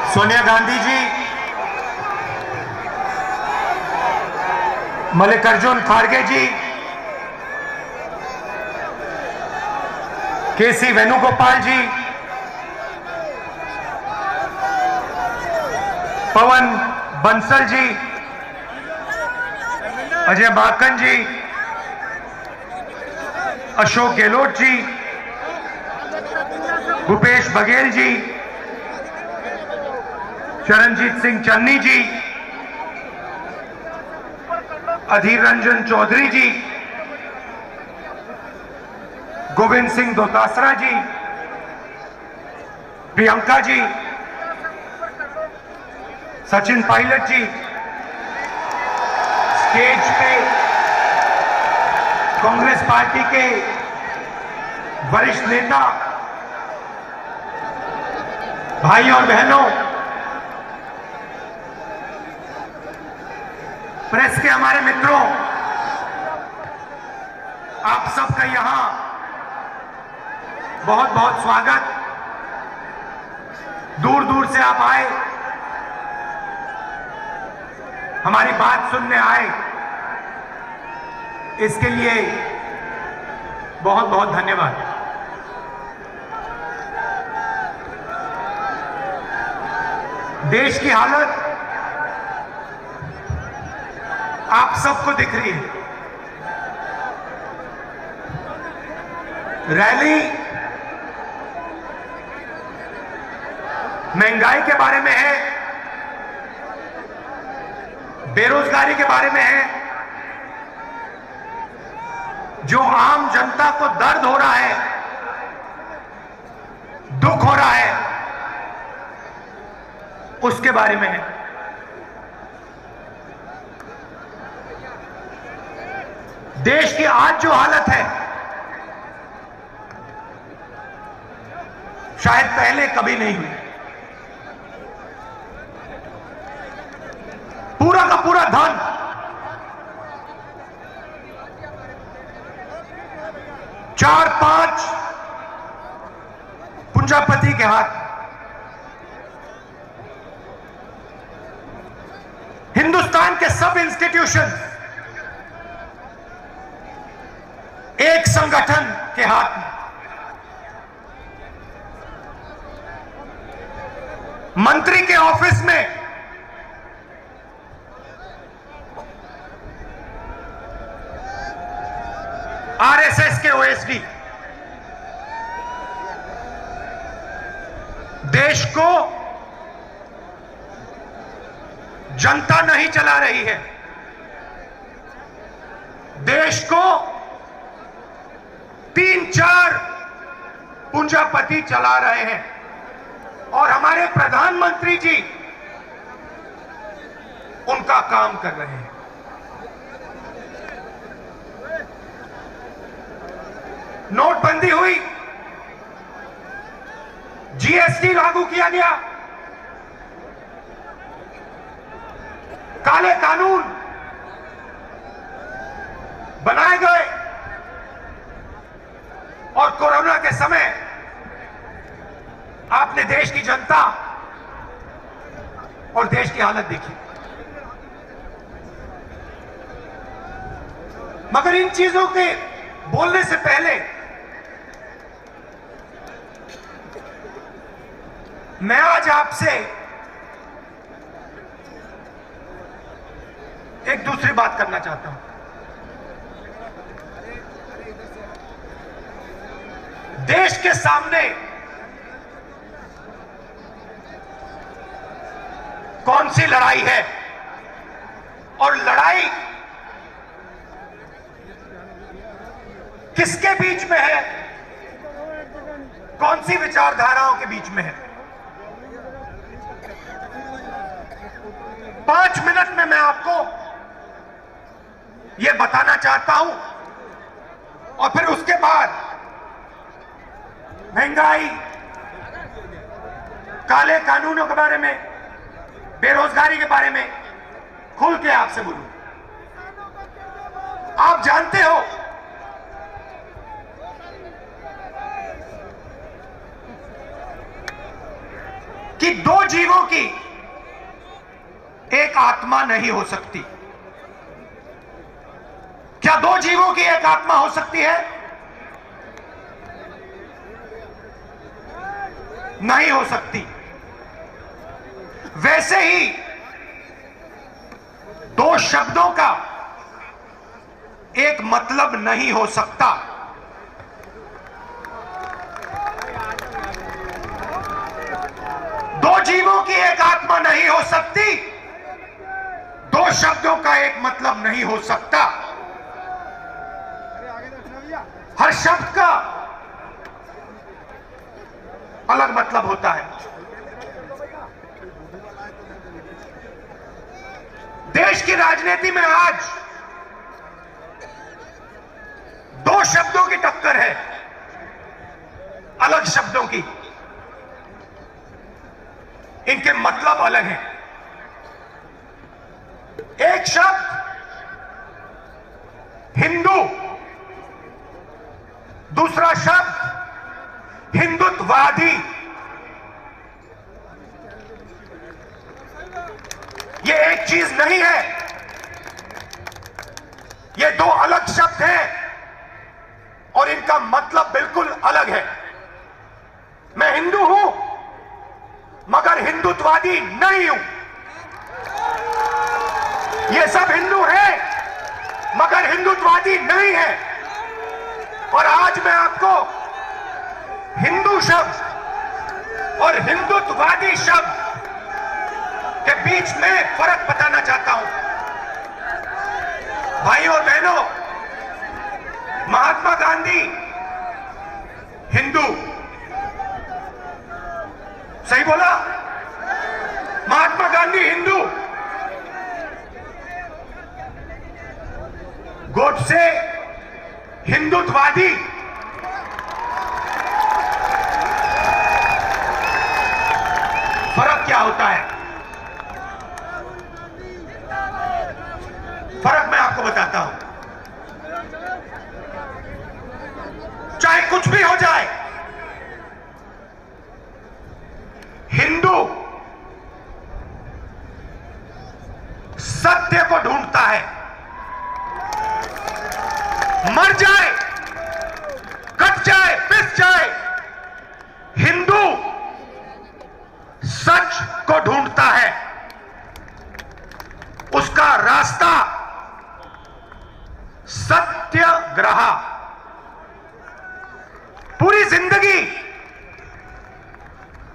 सोनिया गांधी जी, मल्लिकार्जुन खड़गे जी, केसी वेणुगोपाल जी, पवन बंसल जी, अजय माकन जी, अशोक गहलोत जी, भूपेश बघेल जी, चरणजीत सिंह चन्नी जी, अधीर रंजन चौधरी जी, गोविंद सिंह दोतासरा जी, प्रियंका जी, सचिन पायलट जी, स्टेज पे कांग्रेस पार्टी के वरिष्ठ नेता, भाई और बहनों, प्रेस के हमारे मित्रों, आप सबका यहां बहुत बहुत स्वागत। दूर दूर से आप आए, हमारी बात सुनने आए, इसके लिए बहुत बहुत धन्यवाद। देश की हालत आप सबको दिख रही है। रैली महंगाई के बारे में है, बेरोजगारी के बारे में है, जो आम जनता को दर्द हो रहा है, दुख हो रहा है, उसके बारे में है। देश की आज जो हालत है, शायद पहले कभी नहीं हुई। पूरा का पूरा धन चार पांच पूंजीपति के हाथ। हिंदुस्तान के सब इंस्टीट्यूशन एक संगठन के हाथ में। मंत्री के ऑफिस में आरएसएस के ओएसडी। देश को जनता नहीं चला रही है, देश को 3-4 पूंजीपति चला रहे हैं। और हमारे प्रधानमंत्री जी उनका काम कर रहे हैं। नोटबंदी हुई, जीएसटी लागू किया गया, काले कानून बनाए गए, और कोरोना के समय आपने देश की जनता और देश की हालत देखी। मगर इन चीजों के बोलने से पहले मैं आज आपसे एक दूसरी बात करना चाहता हूं। देश के सामने कौन सी लड़ाई है, और लड़ाई किसके बीच में है, कौन सी विचारधाराओं के बीच में है। 5 मिनट में मैं आपको यह बताना चाहता हूं, और फिर उसके बाद महंगाई, काले कानूनों के बारे में, बेरोजगारी के बारे में खुल के आपसे बोलूं। आप जानते हो कि दो जीवों की एक आत्मा नहीं हो सकती। क्या दो जीवों की एक आत्मा हो सकती है? नहीं हो सकती। वैसे ही दो शब्दों का एक मतलब नहीं हो सकता। दो जीवों की एक आत्मा नहीं हो सकती, दो शब्दों का एक मतलब नहीं हो सकता। हर शब्द का अलग मतलब होता है। देश की राजनीति में आज दो शब्दों की टक्कर है, अलग शब्दों की। इनके मतलब अलग हैं। एक शब्द हिंदू, दूसरा शब्द हिंदुत्ववादी। ये एक चीज नहीं है, ये दो अलग शब्द हैं और इनका मतलब बिल्कुल अलग है। मैं हिंदू हूं मगर हिंदुत्ववादी नहीं हूं। ये सब हिंदू हैं मगर हिंदुत्ववादी नहीं है। और आज मैं आपको हिंदू शब्द और हिंदुत्ववादी शब्द के बीच में फर्क बताना चाहता हूं। भाइयों और बहनों, महात्मा गांधी हिंदू, सही बोला? महात्मा गांधी हिंदू, गोडसे हिंदुत्ववादी। फर्क क्या होता है? फर्क मैं आपको बताता हूं। चाहे कुछ भी हो जाए, हिंदू सत्य को ढूंढता है। मर जाए, कट जाए, पिस जाए, हिंदू सच को ढूंढता है। उसका रास्ता सत्याग्रह। पूरी जिंदगी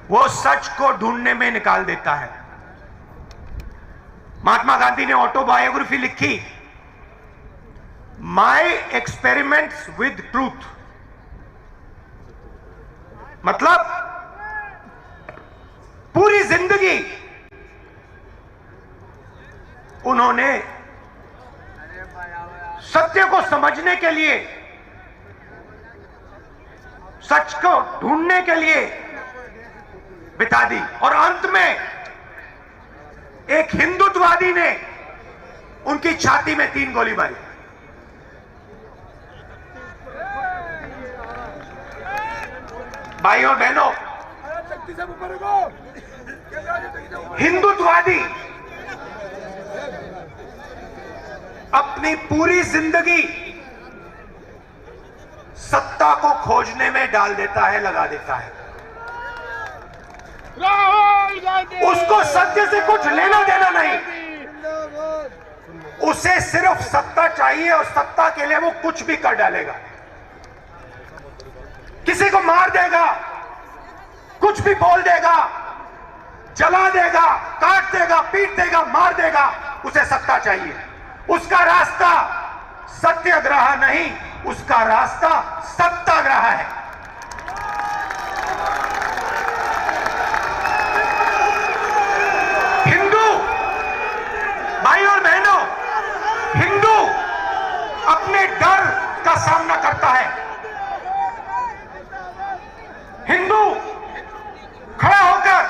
वो सच को ढूंढने में निकाल देता है। महात्मा गांधी ने ऑटोबायोग्राफी लिखी, माई एक्सपेरिमेंट्स विद ट्रूथ। मतलब पूरी जिंदगी उन्होंने सत्य को समझने के लिए, सच को ढूंढने के लिए बिता दी। और अंत में एक हिंदुत्ववादी ने उनकी छाती में 3 गोली मारी। भाइयों और बहनों, हिंदुत्ववादी अपनी पूरी जिंदगी सत्ता को खोजने में डाल देता है, लगा देता है। उसको सत्य से कुछ लेना देना नहीं, उसे सिर्फ सत्ता चाहिए और सत्ता के लिए वो कुछ भी कर डालेगा। किसी को मार देगा, कुछ भी बोल देगा, जला देगा, काट देगा, पीट देगा, मार देगा, उसे सत्ता चाहिए। उसका रास्ता सत्याग्रह नहीं, उसका रास्ता सत्याग्रह है। हिंदू भाइयों और बहनों, हिंदू अपने डर का सामना करता है। हिंदू खड़ा होकर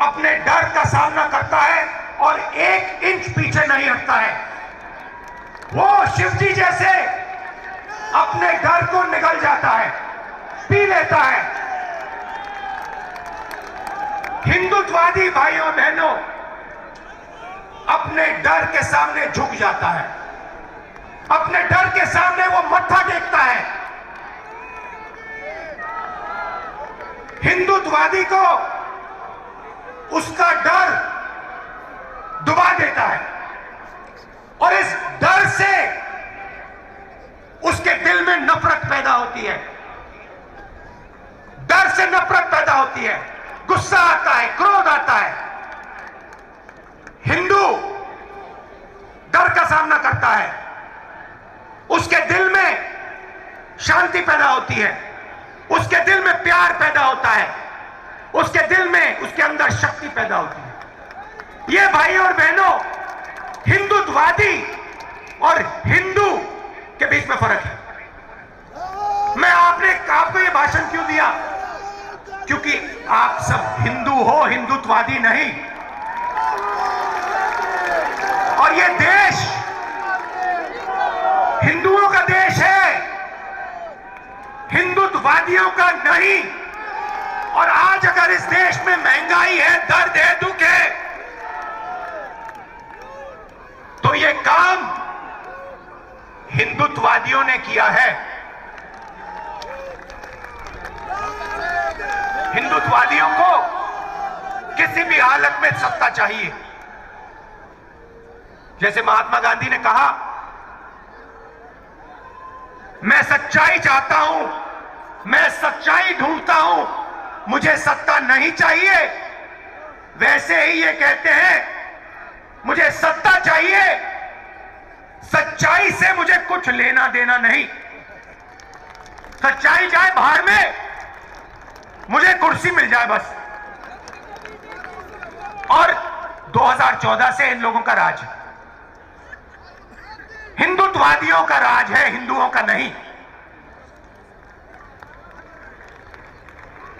अपने डर का सामना करता है और 1 इंच पीछे नहीं हटता है। वो शिव जी जैसे अपने डर को निगल जाता है, पी लेता है। हिंदुत्ववादी भाइयों बहनों अपने डर के सामने झुक जाता है, अपने डर के सामने वो मत्था टेकता है। हिंदुत्ववादी को उसका डर डुबा देता है और इस डर से उसके दिल में नफरत पैदा होती है, डर से नफरत पैदा होती है, गुस्सा आता है, क्रोध आता है। हिंदू डर का सामना करता है, उसके दिल में शांति पैदा होती है, उसके दिल में प्यार पैदा होता है, उसके दिल में, उसके अंदर शक्ति पैदा होती है। ये भाई और बहनों, हिंदुत्ववादी और हिंदू के बीच में फर्क है। मैं आपको ये भाषण क्यों दिया? क्योंकि आप सब हिंदू हो, हिंदुत्ववादी नहीं। और ये देश हिंदुओं का देश है, हिंदुत्ववादियों का नहीं। और आज अगर इस देश में महंगाई है, दर्द है, दुख है, तो ये काम हिंदुत्ववादियों ने किया है। हिंदुत्ववादियों को किसी भी हालत में सत्ता चाहिए। जैसे महात्मा गांधी ने कहा, मैं सच्चाई चाहता हूं, मैं सच्चाई ढूंढता हूं, मुझे सत्ता नहीं चाहिए। वैसे ही ये कहते हैं, मुझे सत्ता चाहिए, सच्चाई से मुझे कुछ लेना देना नहीं। सच्चाई जाए बाहर में, मुझे कुर्सी मिल जाए बस। और 2014 से इन लोगों का राज है, हिंदुत्ववादियों का राज है, हिंदुओं का नहीं।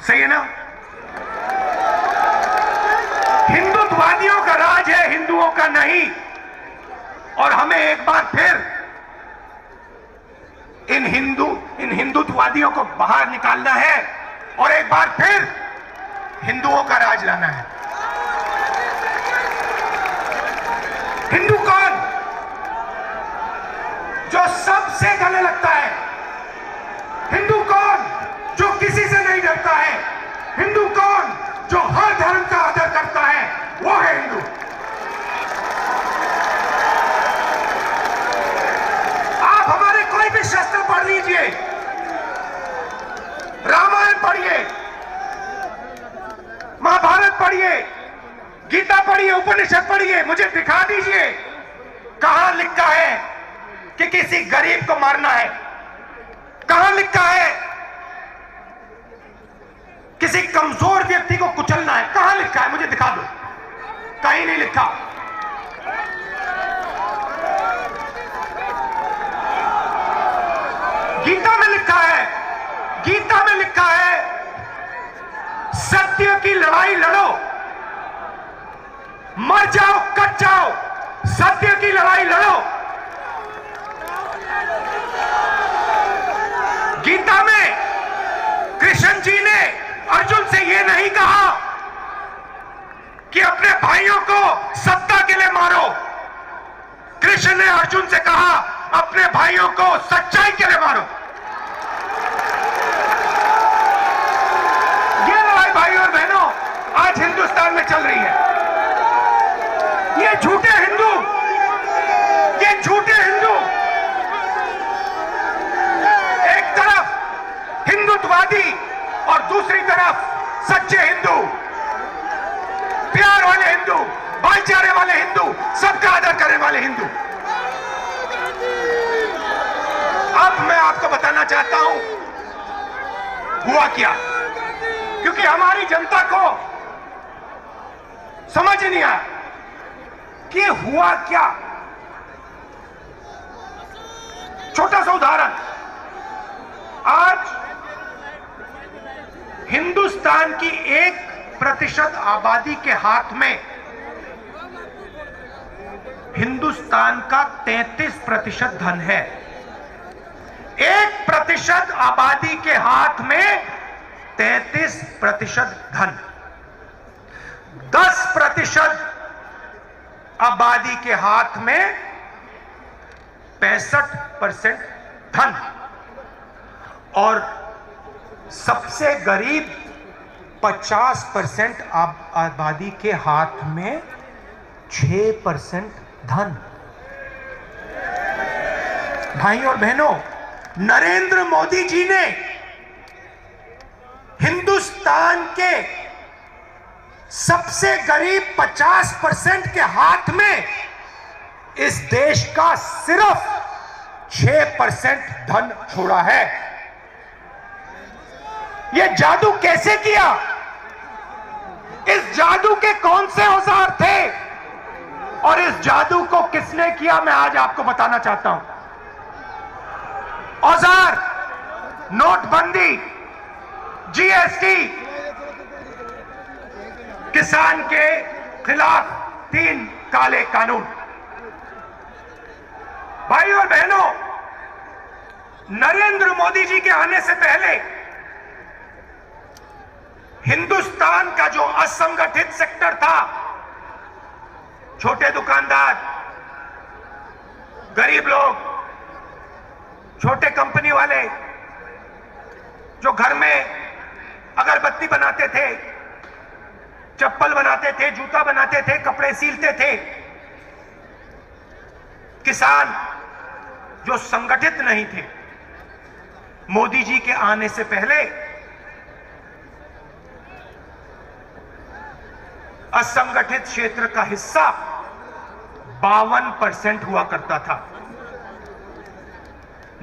सही है ना? हिंदुत्ववादियों का राज है, हिंदुओं का नहीं। और हमें एक बार फिर इन हिंदुत्ववादियों को बाहर निकालना है और एक बार फिर हिंदुओं का राज लाना है। हिंदू कौन? जो सबसे गले लगता है। हिंदू कौन? जो किसी से नहीं डरता है। हिंदू कौन? जो हर धर्म का आदर करता है, वो है हिंदू। आप हमारे कोई भी शास्त्र पढ़ लीजिए, रामायण पढ़िए, महाभारत पढ़िए, गीता पढ़िए, उपनिषद पढ़िए, मुझे दिखा दीजिए कहां लिखा है कि किसी गरीब को मारना है। कहां लिखा है किसी कमजोर व्यक्ति को कुचलना है? कहां लिखा है? मुझे दिखा दो। कहीं नहीं लिखा। गीता में लिखा है, गीता में लिखा है, सत्य की लड़ाई लड़ो, मर जाओ, कट जाओ, सत्य की लड़ाई लड़ो। गीता में कृष्ण जी ने अर्जुन से यह नहीं कहा कि अपने भाइयों को सत्ता के लिए मारो। कृष्ण ने अर्जुन से कहा, अपने भाइयों को सच्चाई के लिए मारो। ये लड़ाई भाई और बहनों आज हिंदुस्तान में चल रही है। ये झूठे हिंदू, ये झूठे हिंदू, एक तरफ हिंदुत्ववादी और दूसरी तरफ सच्चे हिंदू, प्यार वाले हिंदू, भाईचारे वाले हिंदू, सबका आदर करने वाले हिंदू। अब मैं आपको बताना चाहता हूं हुआ क्या, क्योंकि हमारी जनता को समझ नहीं आया कि हुआ क्या। छोटा सा उदाहरण, आज हिंदुस्तान की 1% आबादी के हाथ में हिंदुस्तान का 33% धन है। 1% आबादी के हाथ में 33% धन। 10% आबादी के हाथ में 65% धन और सबसे गरीब 50% आबादी के हाथ में 6% धन। भाई और बहनों, नरेंद्र मोदी जी ने हिंदुस्तान के सबसे गरीब 50% के हाथ में इस देश का सिर्फ 6% धन छोड़ा है। यह जादू कैसे किया? इस जादू के कौन से औजार थे और इस जादू को किसने किया, मैं आज आपको बताना चाहता हूं। औजार नोटबंदी, जीएसटी, किसान के खिलाफ 3 काले कानून। भाई और बहनों, नरेंद्र मोदी जी के आने से पहले हिंदुस्तान का जो असंगठित सेक्टर था, छोटे दुकानदार, गरीब लोग, छोटे कंपनी वाले जो घर में अगरबत्ती बनाते थे, चप्पल बनाते थे, जूता बनाते थे, कपड़े सीलते थे, किसान जो संगठित नहीं थे, मोदी जी के आने से पहले असंगठित क्षेत्र का हिस्सा 52% हुआ करता था।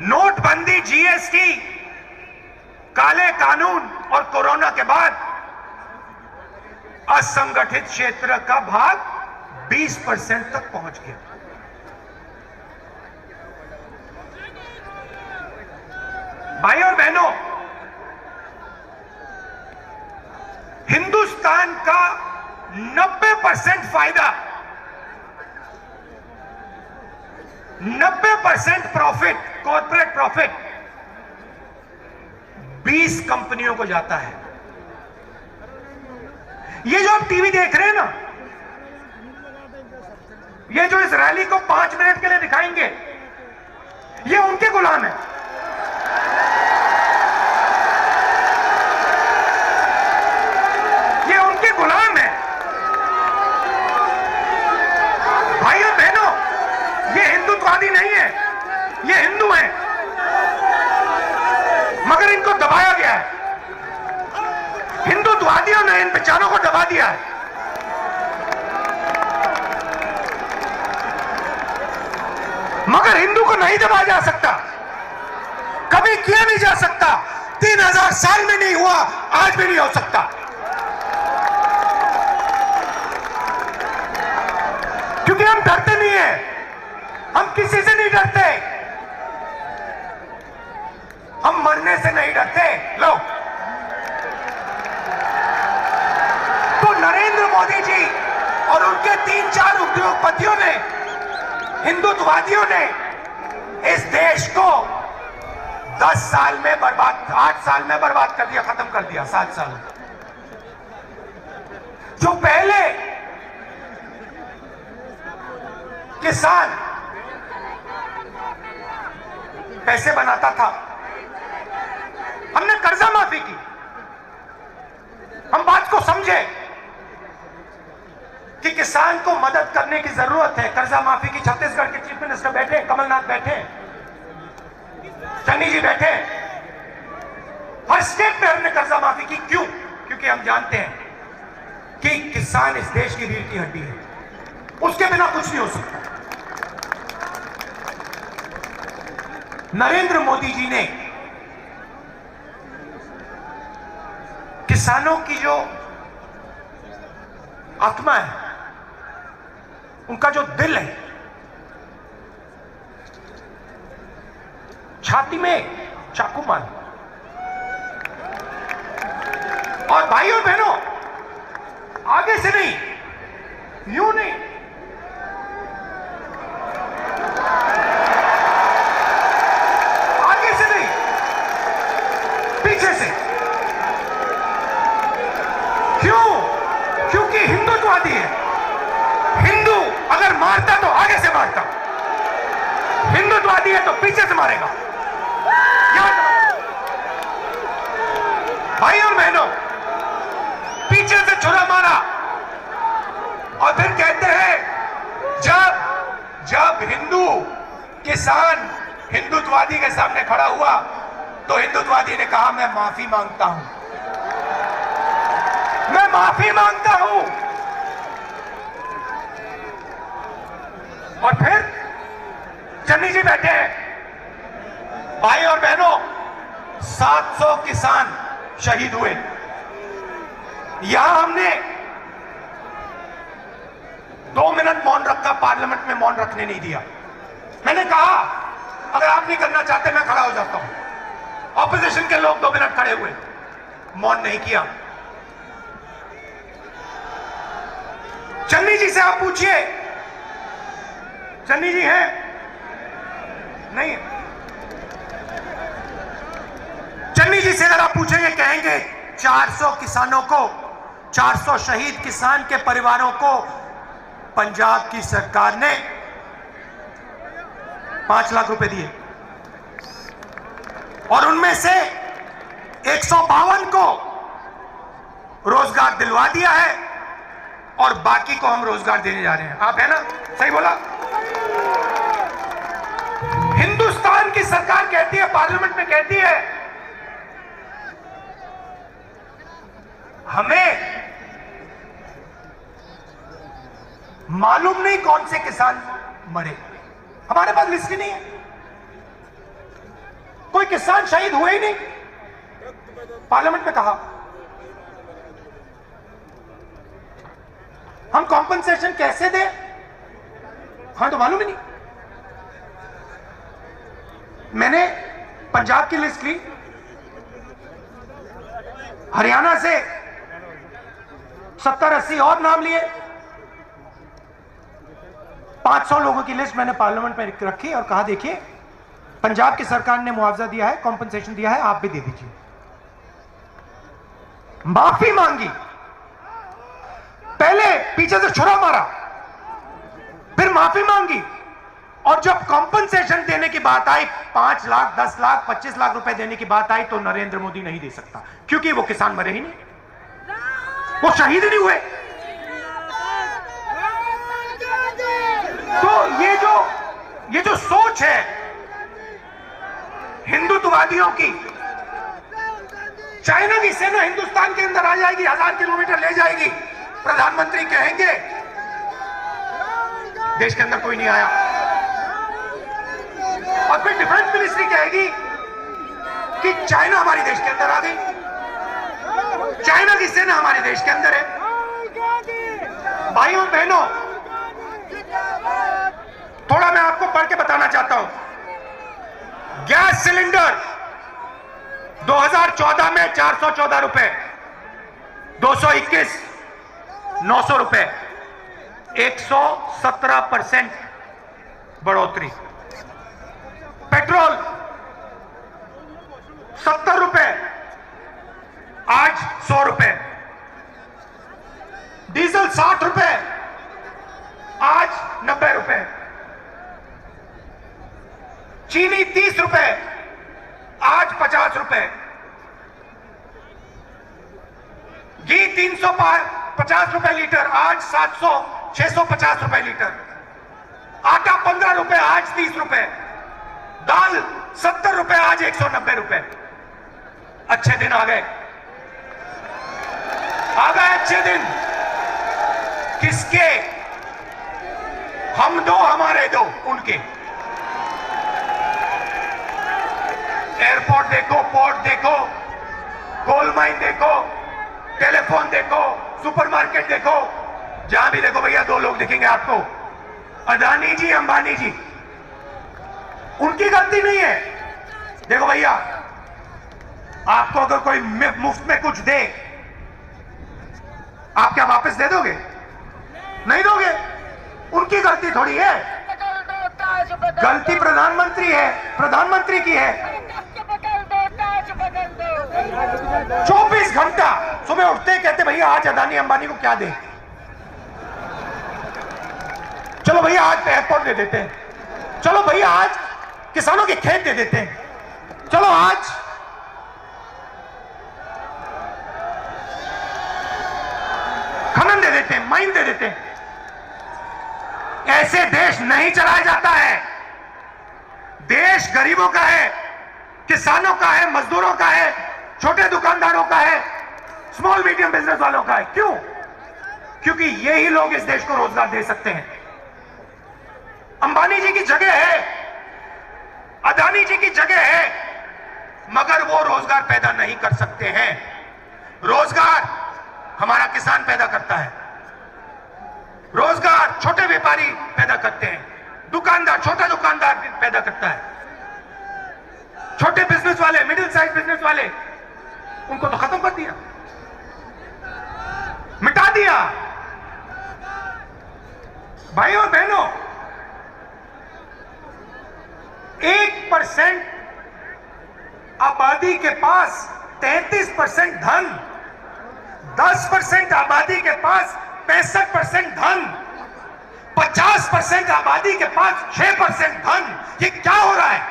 नोटबंदी, जीएसटी, काले कानून और कोरोना के बाद असंगठित क्षेत्र का भाग 20% तक पहुंच गया। भाई और बहनों, हिंदुस्तान का 90% फायदा, 90% प्रॉफिट, कॉर्पोरेट प्रॉफिट 20 कंपनियों को जाता है। ये जो आप टीवी देख रहे हैं ना, ये जो इस रैली को 5 मिनट के लिए दिखाएंगे, ये उनके गुलाम है। ये उनके गुलाम है। भाइयों बहनों, ये हिंदुत्ववादी नहीं है, ये हिंदू हैं, मगर इनको दबाया गया है। हिंदुत्ववादियों ने इन बेचारों को दबा दिया है। मगर हिंदू को नहीं दबाया जा सकता, कभी किया नहीं जा सकता। 3000 साल में नहीं हुआ, आज भी नहीं हो सकता। क्योंकि हम डरते नहीं है, हम किसी से नहीं डरते, हम मरने से नहीं डरते। लो, तो नरेंद्र मोदी जी और उनके 3-4 उद्योगपतियों ने, हिंदुत्ववादियों ने इस देश को 10 साल में बर्बाद, 8 साल में बर्बाद कर दिया, खत्म कर दिया। 7 साल जो पहले किसान पैसे बनाता था, हमने कर्जा माफी की। हम बात को समझे कि किसान को मदद करने की जरूरत है। कर्जा माफी की, छत्तीसगढ़ के चीफ मिनिस्टर बैठे, कमलनाथ बैठे, चन्नी जी बैठे, हर स्टेट में हमने कर्जा माफी की। क्यों? क्योंकि हम जानते हैं कि किसान इस देश की रीढ़ की हड्डी है, उसके बिना कुछ नहीं हो सकता। नरेंद्र मोदी जी ने किसानों की जो आत्मा है, उनका जो दिल है, छाती में चाकू मार। और भाइयों बहनों, आगे से नहीं, यूं नहीं, आगे से नहीं, पीछे से। क्यों? क्योंकि हिंदुत्ववादी है तो पीछे से मारेगा। याद रखो भाई और बहनों, पीछे से छुरा मारा और फिर कहते हैं जब हिंदू किसान हिंदुत्ववादी के सामने खड़ा हुआ तो हिंदुत्ववादी ने कहा मैं माफी मांगता हूं, मैं माफी मांगता हूं। और फिर चन्नी जी बैठे हैं। भाई और बहनों, 700 किसान शहीद हुए। यहां हमने 2 मिनट मौन रखा, पार्लियामेंट में मौन रखने नहीं दिया। मैंने कहा अगर आप नहीं करना चाहते मैं खड़ा हो जाता हूं। ऑपोजिशन के लोग 2 मिनट खड़े हुए, मौन नहीं किया। चन्नी जी से आप पूछिए, चन्नी जी हैं? नहीं है। चन्नी जी से अगर आप पूछेंगे कहेंगे 400 किसानों को, 400 शहीद किसान के परिवारों को पंजाब की सरकार ने 5 लाख रुपए दिए और उनमें से 152 को रोजगार दिलवा दिया है और बाकी को हम रोजगार देने जा रहे हैं। आप है ना? सही बोला। हिंदुस्तान की सरकार कहती है, पार्लियामेंट में कहती है हमें मालूम नहीं कौन से किसान मरे, हमारे पास लिस्ट ही नहीं है, कोई किसान शहीद हुए ही नहीं। पार्लियामेंट में कहा हम कॉम्पनसेशन कैसे दें, हाँ तो मालूम ही नहीं। मैंने पंजाब की लिस्ट ली, हरियाणा से 70-80 और नाम लिए, 500 लोगों की लिस्ट मैंने पार्लियामेंट में रखी और कहा देखिए पंजाब की सरकार ने मुआवजा दिया है, कॉम्पनसेशन दिया है, आप भी दे दीजिए। माफी मांगी, पहले पीछे से छुरा मारा, फिर माफी मांगी और जब कॉम्पनसेशन देने की बात आई, 5 लाख, 10 लाख, 25 लाख रुपए देने की बात आई तो नरेंद्र मोदी नहीं दे सकता क्योंकि वो किसान मरे ही नहीं, वो शहीद ही नहीं हुए। तो ये जो सोच है हिंदुत्ववादियों की, चाइना की सेना हिंदुस्तान के अंदर आ जाएगी, 1000 किलोमीटर ले जाएगी, प्रधानमंत्री कहेंगे देश के अंदर कोई नहीं आया, और फिर डिफेंस मिनिस्ट्री कहेगी कि चाइना हमारे देश के अंदर आ गई, चाइना की सेना हमारे देश के अंदर है। भाइयों बहनों, थोड़ा मैं आपको पढ़ के बताना चाहता हूं। गैस सिलेंडर 2014 में 414 रुपए, 221 900 रुपए, 117% बढ़ोतरी। पेट्रोल 70 रुपए, आज 100 रुपए। डीजल 60 रुपए, आज 90 रुपए। चीनी 30 रुपए, आज 50 रुपए। घी 350 रुपए लीटर, आज 650 रुपए लीटर। आटा 15 रुपए, आज 30 रुपए। दाल 70 रुपए, आज 190 रुपए। अच्छे दिन आ गए, अच्छे दिन। किसके? हम दो, हमारे दो, उनके। एयरपोर्ट देखो, पोर्ट देखो, कोल माइन देखो, टेलीफोन देखो, सुपरमार्केट देखो, जहां भी देखो भैया 2 लोग दिखेंगे आपको, अदानी जी, अंबानी जी। उनकी गलती नहीं है। देखो भैया, आपको अगर कोई मुफ्त में कुछ दे, आप क्या वापस दे दोगे? नहीं दोगे। उनकी गलती थोड़ी है, गलती प्रधानमंत्री है, प्रधानमंत्री की है। 24 घंटा सुबह उठते कहते भैया आज अदानी अंबानी को क्या दे, चलो भैया आज एयरपोर्ट दे देते हैं, चलो भैया आज किसानों के खेत दे देते हैं। चलो आज खनन दे देते हैं, माइन दे देते हैं। ऐसे देश नहीं चलाया जाता है। देश गरीबों का है, किसानों का है, मजदूरों का है, छोटे दुकानदारों का है, स्मॉल मीडियम बिजनेस वालों का है। क्यों? क्योंकि यही लोग इस देश को रोजगार दे सकते हैं। अंबानी जी की जगह है, अदानी जी की जगह है, मगर वो रोजगार पैदा नहीं कर सकते हैं। रोजगार हमारा किसान पैदा करता है, रोजगार छोटे व्यापारी पैदा करते हैं, दुकानदार, छोटा दुकानदार भी पैदा करता है। छोटे बिजनेस वाले, मिडिल साइज बिजनेस वाले, उनको तो खत्म कर दिया, मिटा दिया। भाइयों और बहनों, 1% आबादी के पास 33% धन, 10% आबादी के पास 65% धन, 50% आबादी के पास 6% धन। ये क्या हो रहा है?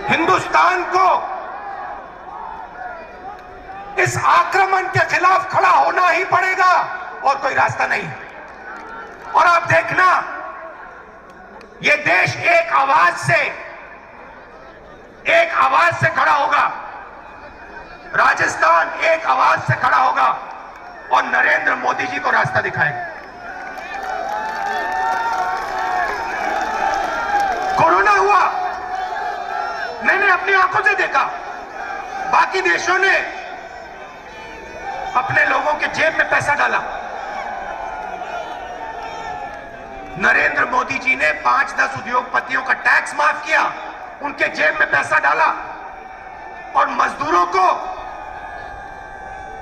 हिंदुस्तान को इस आक्रमण के खिलाफ खड़ा होना ही पड़ेगा और कोई रास्ता नहीं। और आप देखना, ये देश एक आवाज से खड़ा होगा। राजस्थान एक आवाज से खड़ा होगा और नरेंद्र मोदी जी को रास्ता दिखाएगा। कोरोना हुआ, मैंने अपनी आंखों से देखा। बाकी देशों ने अपने लोगों के जेब में पैसा डाला। नरेंद्र मोदी जी ने 5-10 उद्योगपतियों का टैक्स माफ किया, उनके जेब में पैसा डाला और मजदूरों को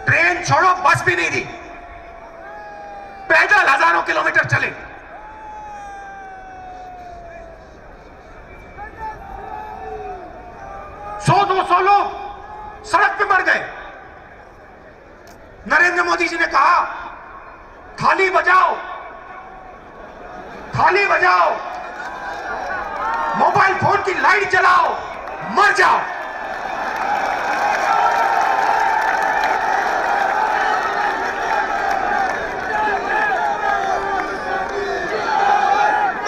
ट्रेन छोड़ो बस भी नहीं दी, पैदल हजारों किलोमीटर चले। सौ 200 लोग सड़क पे मर गए। नरेंद्र मोदी जी ने कहा, थाली बजाओ, थाली बजाओ, मोबाइल फोन की लाइट जलाओ, मर जाओ।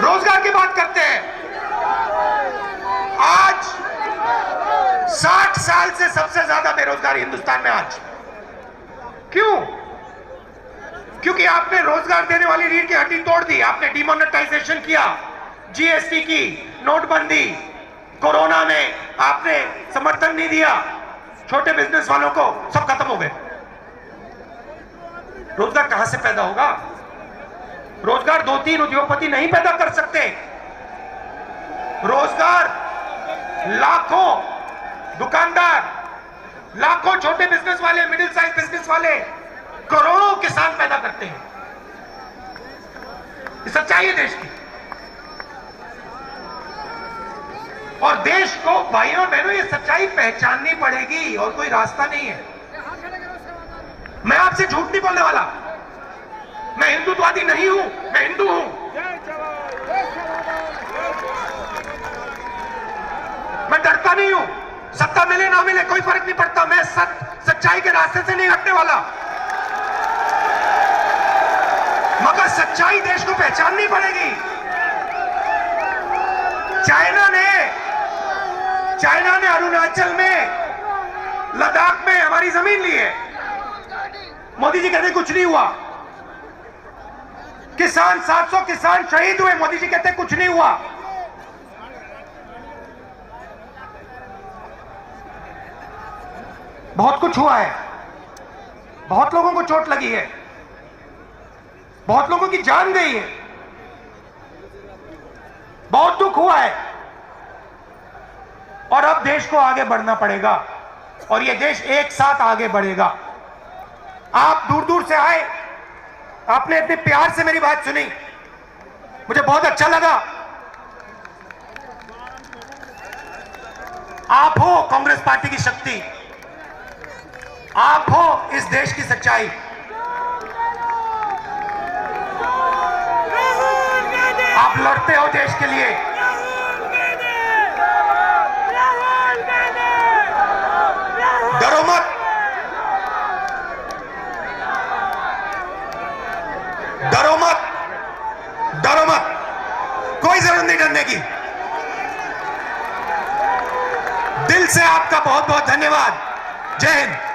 रोजगार की बात करते हैं। आज 60 साल से सबसे ज्यादा बेरोजगारी हिंदुस्तान में आज। क्यों? क्योंकि आपने रोजगार देने वाली रीढ़ की हड्डी तोड़ दी। आपने डिमोनेटाइजेशन किया, जीएसटी की, नोटबंदी, कोरोना में आपने समर्थन नहीं दिया, छोटे बिजनेस वालों को, सब खत्म हो गए। रोजगार कहां से पैदा होगा? रोजगार 2-3 उद्योगपति नहीं पैदा कर सकते। रोजगार लाखों दुकानदार, लाखों छोटे बिजनेस वाले, मिडिल साइज बिजनेस वाले, करोड़ों किसान पैदा करते हैं। ये सच्चाई है देश की। और देश को, भाइयों बहनों, ये सच्चाई पहचाननी पड़ेगी और कोई रास्ता नहीं है। मैं आपसे झूठ नहीं बोलने वाला। मैं हिंदुत्ववादी नहीं हूं, मैं हिंदू हूं। मैं डरता नहीं हूं। सत्ता मिले ना मिले कोई फर्क नहीं पड़ता। मैं सच्चाई के रास्ते से नहीं हटने वाला। मगर सच्चाई देश को पहचाननी पड़ेगी। चाइना ने अरुणाचल में, लद्दाख में हमारी जमीन ली है। मोदी जी कहते कुछ नहीं हुआ। किसान, 700 किसान शहीद हुए, मोदी जी कहते कुछ नहीं हुआ। बहुत कुछ हुआ है। बहुत लोगों को चोट लगी है, बहुत लोगों की जान गई है, बहुत दुख हुआ है। और अब देश को आगे बढ़ना पड़ेगा और यह देश एक साथ आगे बढ़ेगा। आप दूर दूर से आए, आपने इतने प्यार से मेरी बात सुनी, मुझे बहुत अच्छा लगा। आप हो कांग्रेस पार्टी की शक्ति, आप हो इस देश की सच्चाई। आप लड़ते हो देश के लिए, डरो मत, डरो मत, डरो मत, कोई जरूरत नहीं डरने की। दिल से आपका बहुत बहुत धन्यवाद। जय हिंद।